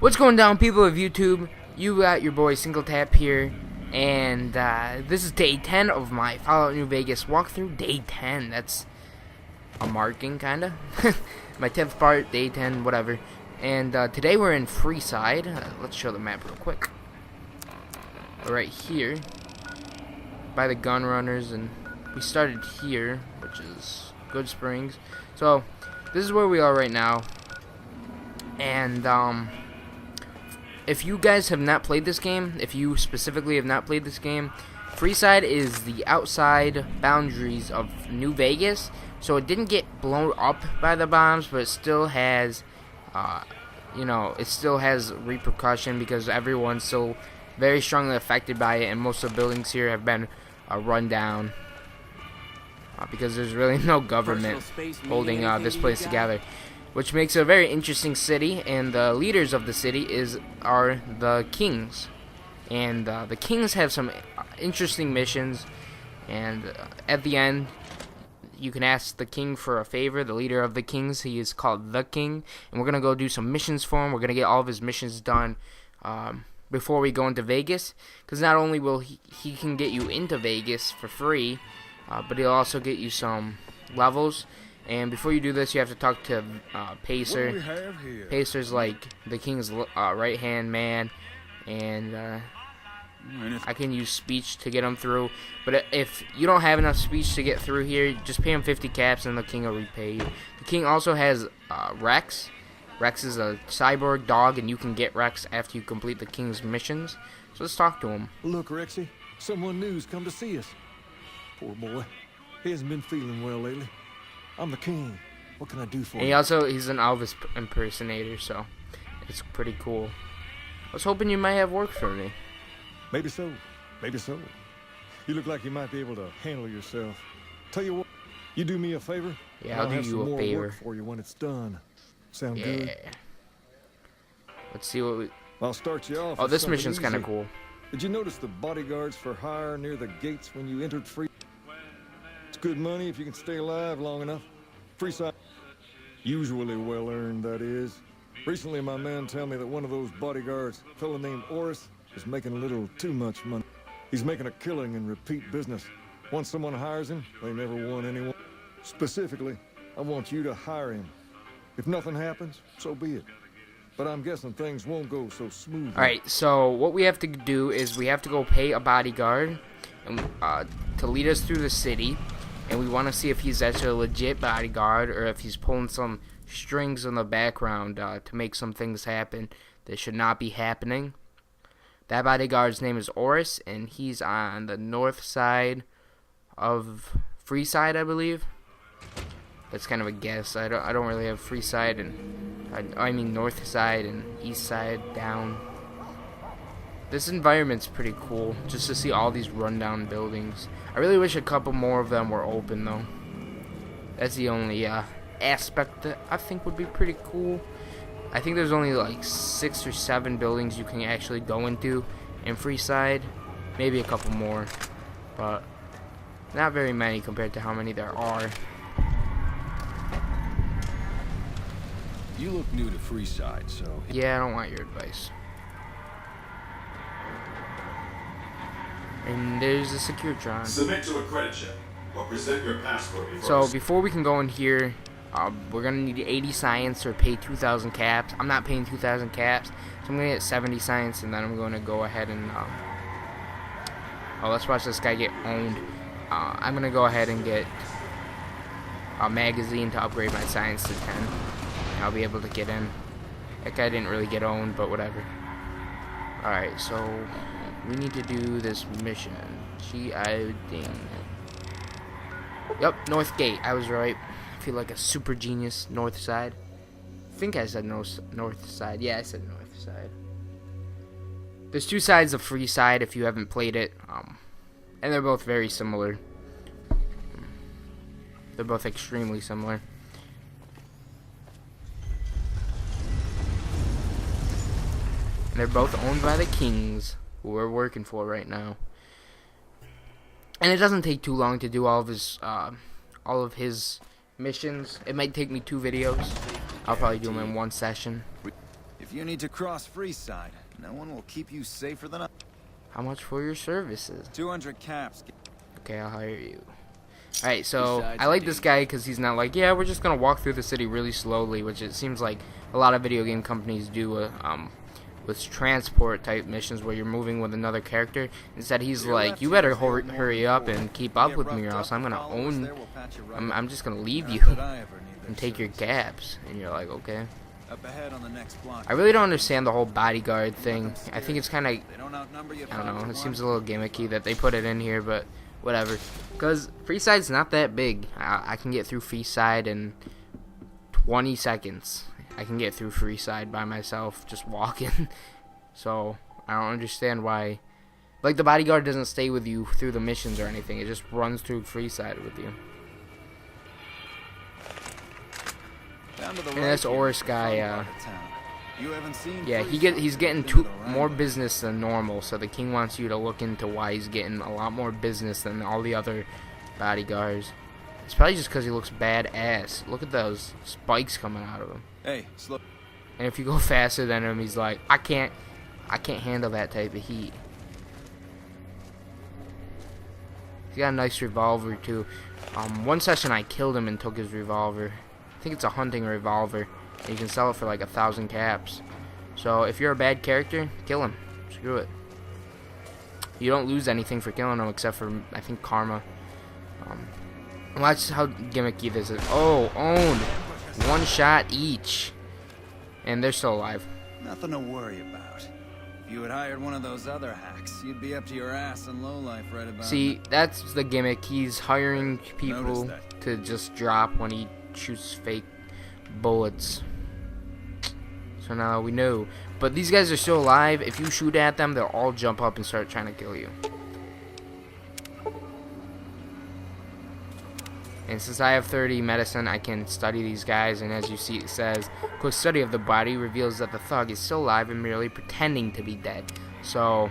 What's going down, people of YouTube? You got your boy SingleTap here, and this is day 10 of my Fallout New Vegas walkthrough. Day 10, that's a marking, kinda. My 10th part, day 10, whatever. And today we're in Freeside. Let's show the map real quick. We're right here, by the gun runners, and we started here, which is Good Springs. So, this is where we are right now. And, if you guys have not played this game, if you specifically have not played this game, Freeside is the outside boundaries of New Vegas, so it didn't get blown up by the bombs, but it still has, it still has repercussion because everyone's still very strongly affected by it, and most of the buildings here have been run down because there's really no government holding this place together, which makes it a very interesting city. And the leaders of the city are the kings, and the kings have some interesting missions, and at the end you can ask the king for a favor. The leader of the kings, he is called the king, and we're gonna go do some missions for him. We're gonna get all of his missions done before we go into Vegas, because not only will he can get you into Vegas for free, but he'll also get you some levels. And before you do this, you have to talk to Pacer. Pacer's like the king's right-hand man, and I can use speech to get him through. But if you don't have enough speech to get through here, just pay him 50 caps and the king will repay you. The king also has Rex. Rex is a cyborg dog, and you can get Rex after you complete the king's missions. So let's talk to him. Look, Rexy, someone new's come to see us. Poor boy. He hasn't been feeling well lately. I'm the king. What can I do for you? And he's an Elvis impersonator, so it's pretty cool. I was hoping you might have work for me. Maybe so. Maybe so. You look like you might be able to handle yourself. Tell you what, you do me a favor? Yeah, I'll do you a favor. Work for you when it's done. Sound yeah. good? Let's see what we... I'll start you off. Oh, this mission's kind of cool. Did you notice the bodyguards for hire near the gates when you entered Free? It's good money if you can stay alive long enough. Freeside, usually well earned, that is. Recently, my man told me that one of those bodyguards, a fellow named Oris, is making a little too much money. He's making a killing in repeat business. Once someone hires him, they never want anyone. Specifically, I want you to hire him. If nothing happens, so be it. But I'm guessing things won't go so smoothly. Alright, so what we have to do is we have to go pay a bodyguard to lead us through the city. And we want to see if he's actually a legit bodyguard or if he's pulling some strings in the background to make some things happen that should not be happening. That bodyguard's name is Oris, and he's on the north side of Freeside, I believe. That's kind of a guess. I don't really have Freeside, and I mean north side and east side down. This environment's pretty cool, just to see all these rundown buildings. I really wish a couple more of them were open, though. That's the only aspect that I think would be pretty cool. I think there's only like 6 or 7 buildings you can actually go into in Freeside. Maybe a couple more, but not very many compared to how many there are. You look new to Freeside, so... Yeah, I don't want your advice. And there's a Securitron. Submit to a credit check or present your passport before. So before we can go in here, we're gonna need 80 science or pay 2,000 caps. I'm not paying 2,000 caps, so I'm gonna get 70 science, and then I'm gonna go ahead and let's watch this guy get owned. I'm gonna go ahead and get a magazine to upgrade my science to 10. I'll be able to get in. That guy didn't really get owned, but whatever. Alright, so we need to do this mission. Yep, North Gate. I was right. I feel like a super genius. North side. I think I said north side. Yeah, I said north side. There's 2 sides of Freeside if you haven't played it. And they're both very similar. They're both extremely similar. And they're both owned by the kings, who we're working for right now. And it doesn't take too long to do all of his missions. It might take me 2 videos. I'll probably do them in one session. If you need to cross Freeside, no one will keep you safer than I. How much for your services? 200 caps. Okay, I'll hire you. Alright, so Besides, I like this guy because he's not like, yeah, we're just gonna walk through the city really slowly, which it seems like a lot of video game companies do with transport type missions where you're moving with another character. Instead, he's like, you better hurry up and keep up with me, or else I'm gonna own. I'm just gonna leave you and take your cabs. And you're like, okay. Up ahead on the next block. I really don't understand the whole bodyguard thing. I think it's kind of, They don't outnumber you. I don't know, it seems a little gimmicky that they put it in here, but whatever. Because Freeside's not that big. I can get through Freeside in 20 seconds. I can get through Freeside by myself, just walking. So, I don't understand why. Like, the bodyguard doesn't stay with you through the missions or anything. It just runs through Freeside with you. Down to the And right this here, Oris guy, front part of town. You haven't seen yeah, Freeside? he's getting Been to the more right. business than normal, so the king wants you to look into why he's getting a lot more business than all the other bodyguards. It's probably just because he looks badass. Look at those spikes coming out of him. Hey, slow. And if you go faster than him, he's like, I can't handle that type of heat. He's got a nice revolver too. One session I killed him and took his revolver. I think it's a hunting revolver. And you can sell it for like 1,000 caps. So if you're a bad character, kill him. Screw it. You don't lose anything for killing him except for, I think, karma. Watch how gimmicky this is. Oh, owned. One shot each. And they're still alive. Nothing to worry about. If you had hired one of those other hacks, you'd be up to your ass in lowlife right about See, now. that's the gimmick. He's hiring people Noticed that. to just drop when he shoots fake bullets. So now we know. But these guys are still alive. If you shoot at them, they'll all jump up and start trying to kill you. And since I have 30 medicine, I can study these guys. And as you see, it says, quick study of the body reveals that the thug is still alive and merely pretending to be dead. So,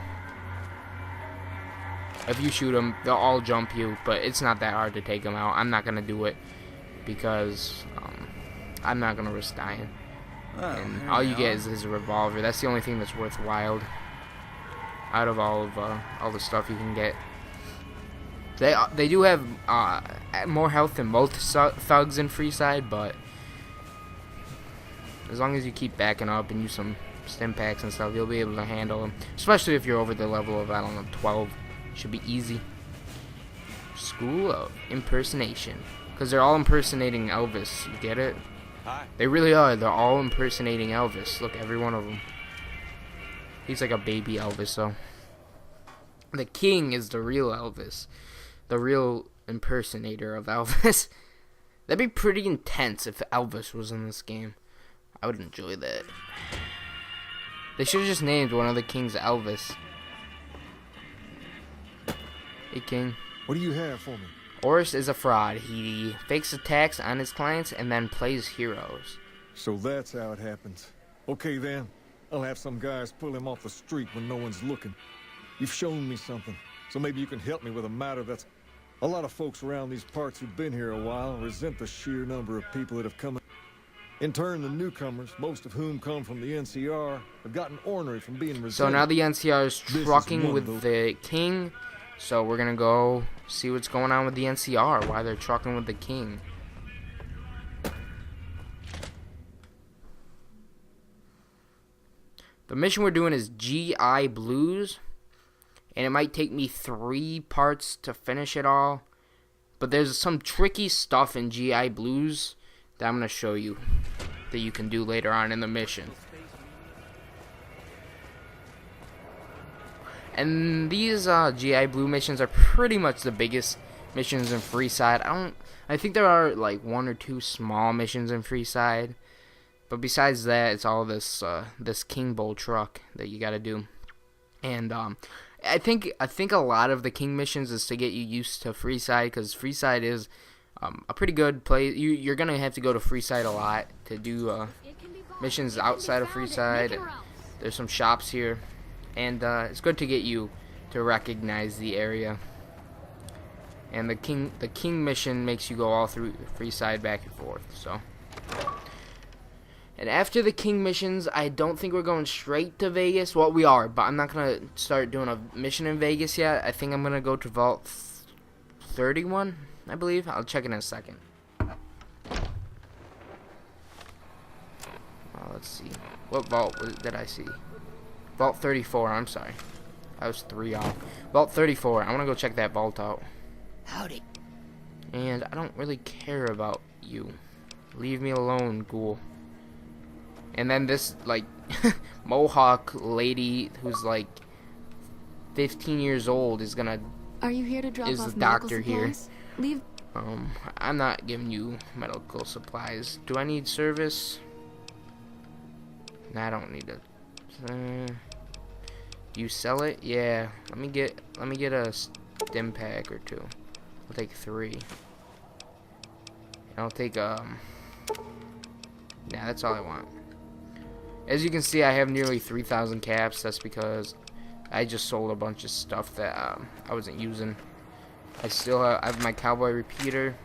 if you shoot them, they'll all jump you. But it's not that hard to take them out. I'm not going to do it because I'm not going to risk dying. Well, And here all we you get are. is his revolver. That's the only thing that's worthwhile out of all the stuff you can get. They do have more health than most thugs in Freeside, but as long as you keep backing up and use some stim packs and stuff, you'll be able to handle them. Especially if you're over the level of, I don't know, 12. Should be easy. School of Impersonation. Because they're all impersonating Elvis. You get it? Hi. They really are. They're all impersonating Elvis. Look, every one of them. He's like a baby Elvis, though. The king is the real Elvis. The real impersonator of Elvis. That'd be pretty intense if Elvis was in this game. I would enjoy that. They should have just named one of the kings Elvis. Hey, king. What do you have for me? Oris is a fraud. He fakes attacks on his clients and then plays heroes. So that's how it happens. Okay then, I'll have some guys pull him off the street when no one's looking. You've shown me something, so maybe you can help me with a matter that's... A lot of folks around these parts who've been here a while resent the sheer number of people that have come in. In turn, the newcomers, most of whom come from the NCR, have gotten ornery from being resented. So now the NCR is This is trucking one with of the king. So we're gonna go see what's going on with the NCR, why they're trucking with the king. The mission we're doing is GI Blues, and it might take me 3 parts to finish it all. But there's some tricky stuff in GI Blues that I'm gonna show you that you can do later on in the mission. And these GI Blue missions are pretty much the biggest missions in Freeside. I think there are like 1 or 2 small missions in Freeside, but besides that, it's all this this King Bull truck that you got to do. And I think a lot of the King missions is to get you used to Freeside, because Freeside is a pretty good place. You're gonna have to go to Freeside a lot to do missions outside of Freeside. There's some shops here. And it's good to get you to recognize the area. And the king mission makes you go all through Freeside back and forth. So, And after the king missions, I don't think we're going straight to Vegas. Well, we are, but I'm not going to start doing a mission in Vegas yet. I think I'm going to go to Vault 31, I believe. I'll check in a second. Let's see. What vault did I see? Vault 34, I'm sorry. I was 3 off. Vault 34, I want to go check that vault out. Howdy. And I don't really care about you. Leave me alone, ghoul. And then this, like, Mohawk lady who's, like, 15 years old is gonna... Are you here to drop is off the doctor here. supplies? Leave. I'm not giving you medical supplies. Do I need service? Nah, I don't need it. You sell it? Yeah. Let me get a stim pack or 2. I'll take 3. And I'll take Nah, that's all I want. As you can see, I have nearly 3,000 caps. That's because I just sold a bunch of stuff that I wasn't using. I have my cowboy repeater,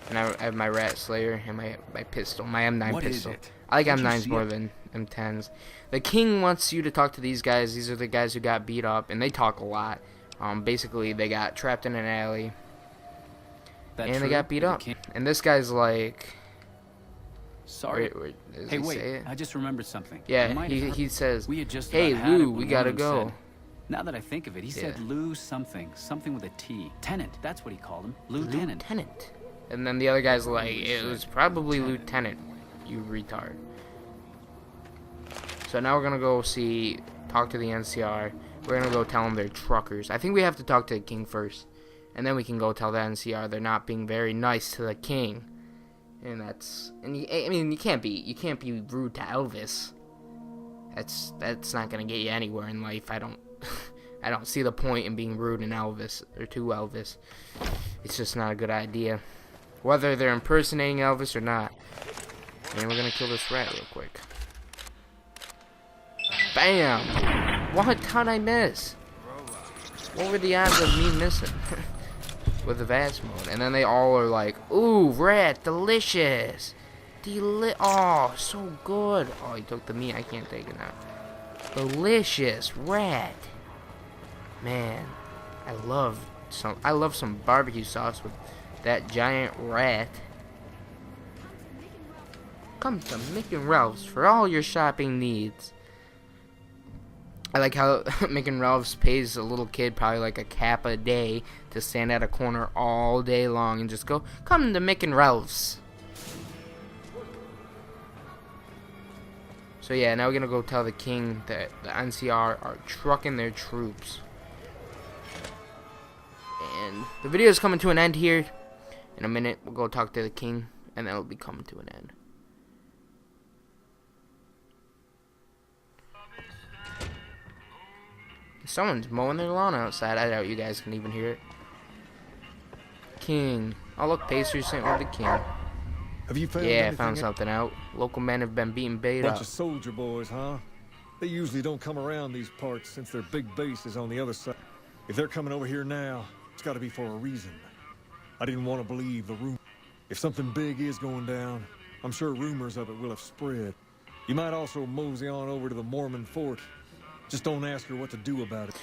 and I have my rat slayer and my pistol, my M9 What pistol. is it? I like Can't you M9s see more it? than M10s. The king wants you to talk to these guys. These are the guys who got beat up, and they talk a lot. Basically, they got trapped in an alley, and they got beat up. And this guy's like, Sorry. does Hey, he wait. say it? I just remembered something. It Yeah, might have he says, We had just "Hey about had it Lou, when we one gotta of them go." said- now that I think of it, he said Yeah. Lou something with a T. Tenant, that's what he called him. Lieutenant. Lieutenant. And then the other guy's like, it was probably Lieutenant, you retard. So now we're gonna go talk to the NCR. We're gonna go tell them they're truckers. I think we have to talk to the king first, and then we can go tell the NCR they're not being very nice to the king. And you can't be rude to Elvis. That's not gonna get you anywhere in life. I don't see the point in being rude to Elvis. It's just not a good idea, whether they're impersonating Elvis or not. And we're gonna kill this rat real quick. Bam! What? How'd I miss? What were the odds of me missing? With the vast mode. And then they all are like, ooh, rat, delicious. Oh, so good. Oh, he took the meat. I can't take it now. Delicious rat. Man, I love some barbecue sauce with that giant rat. Come to Mick and Ralph's for all your shopping needs. I like how Mick and Ralph's pays a little kid probably like a cap a day to stand at a corner all day long and just go, come to Mick and Ralph's. So yeah, now we're gonna go tell the king that the NCR are trucking their troops. And the video is coming to an end here. In a minute, we'll go talk to the king, and then it'll be coming to an end. Someone's mowing their lawn outside. I doubt you guys can even hear it. King. Oh look, Pacers sent with the king. Have you found Yeah, I anything found yet? something out. Local men have been beaten bait Bunch up. of soldier boys, huh? They usually don't come around these parts since their big base is on the other side. If they're coming over here now, it's got to be for a reason. I didn't want to believe the rumor. If something big is going down, I'm sure rumors of it will have spread. You might also mosey on over to the Mormon fort. Just don't ask her what to do about it.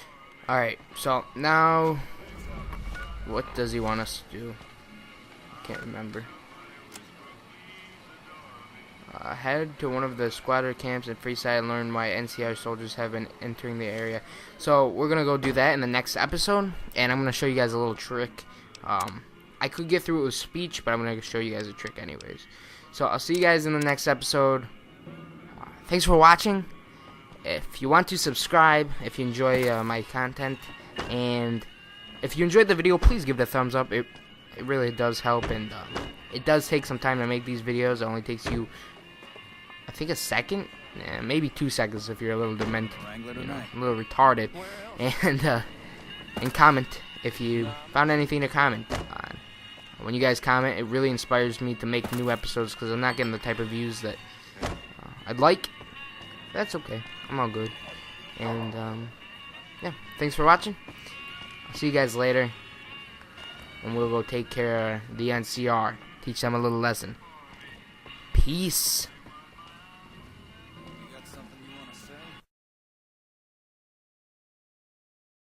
Alright, so now, what does he want us to do? Can't remember. Head to one of the squatter camps in Freeside and learn why NCR soldiers have been entering the area. So we're gonna go do that in the next episode, and I'm gonna show you guys a little trick. I could get through it with speech, but I'm gonna show you guys a trick anyways. So I'll see you guys in the next episode. Thanks for watching. If you want to subscribe, if you enjoy my content, and if you enjoyed the video, please give it a thumbs up. It really does help, and it does take some time to make these videos. It only takes you, I think, a second, maybe 2 seconds if you're a little demented, a little retarded, and comment if you found anything to comment on. When you guys comment, it really inspires me to make new episodes because I'm not getting the type of views that I'd like. That's okay. I'm all good. And yeah, thanks for watching. I'll see you guys later, and we'll go take care of the NCR. Teach them a little lesson. Peace. Peace.